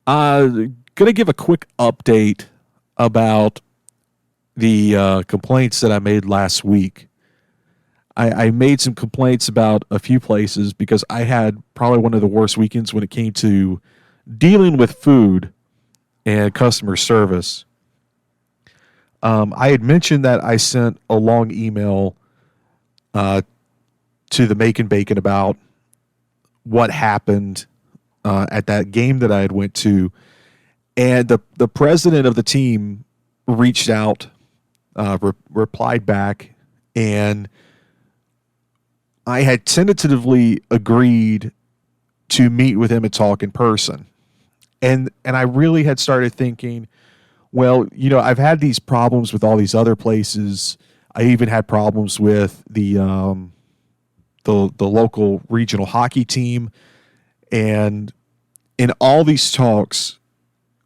Gonna give a quick update about the complaints that I made last week. I made some complaints about a few places because I had probably one of the worst weekends when it came to dealing with food and customer service. I had mentioned that I sent a long email to the Macon Bacon about what happened at that game that I had went to, and the president of the team reached out, replied back, and I had tentatively agreed to meet with him and talk in person. And I really had started thinking, well, I've had these problems with all these other places. I even had problems with the local regional hockey team. And in all these talks,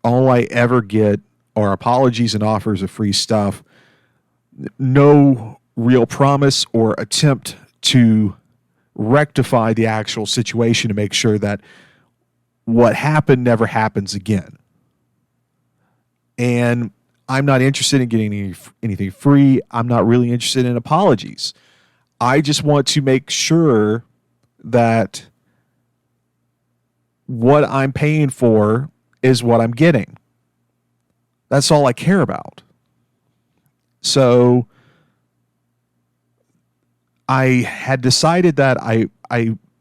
all I ever get are apologies and offers of free stuff. No real promise or attempt to rectify the actual situation to make sure that what happened never happens again. And I'm not interested in getting anything free. I'm not really interested in apologies. I just want to make sure that what I'm paying for is what I'm getting. That's all I care about. So I had decided that I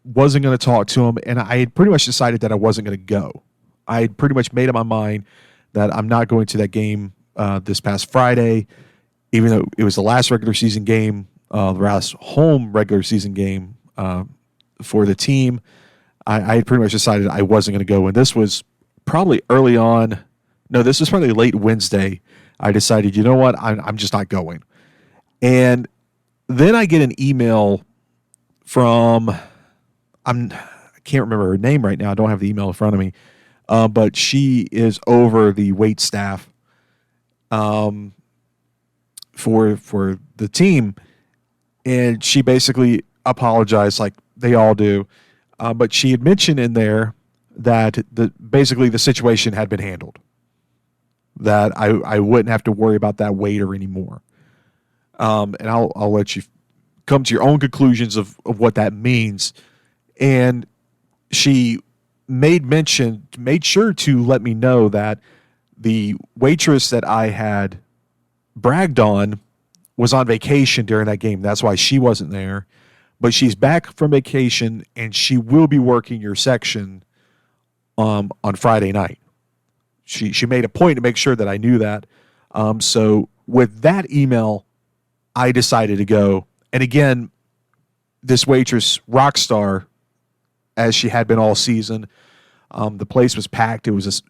wasn't going to talk to him, and I had pretty much decided that I wasn't going to go. I had pretty much made up my mind that I'm not going to that game this past Friday, even though it was the last regular season game, the last home regular season game for the team. I had pretty much decided I wasn't going to go, and this was probably early on. No, this was probably late Wednesday. I decided, you know what, I'm just not going. And then I get an email from, I can't remember her name right now. I don't have the email in front of me. But she is over the wait staff for the team. And she basically apologized like they all do. But she had mentioned in there that basically the situation had been handled, that I wouldn't have to worry about that waiter anymore. And I'll let you come to your own conclusions of what that means. And she made sure to let me know that the waitress that I had bragged on was on vacation during that game. That's why she wasn't there. But she's back from vacation, and she will be working your section on Friday night. She made a point to make sure that I knew that. So with that email, I decided to go. And again, this waitress, rock star, as she had been all season. The place was packed. It was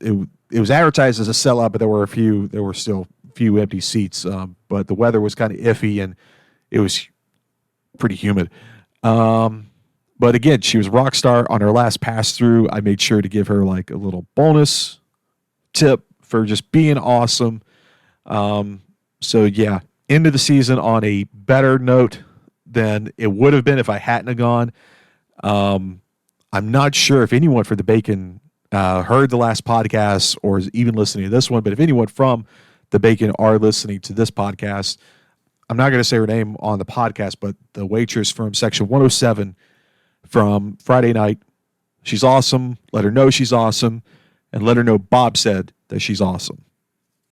advertised as a sellout, but there were still a few empty seats. But the weather was kind of iffy, and it was pretty humid. But again, she was a rock star. On her last pass through, I made sure to give her like a little bonus tip for just being awesome. So yeah, end of the season on a better note than it would have been if I hadn't have gone. I'm not sure if anyone for the Bacon heard the last podcast or is even listening to this one, but if anyone from the Bacon are listening to this podcast, I'm not going to say her name on the podcast, but the waitress from section 107 from Friday night, she's awesome. Let her know she's awesome, and let her know Bob said that she's awesome.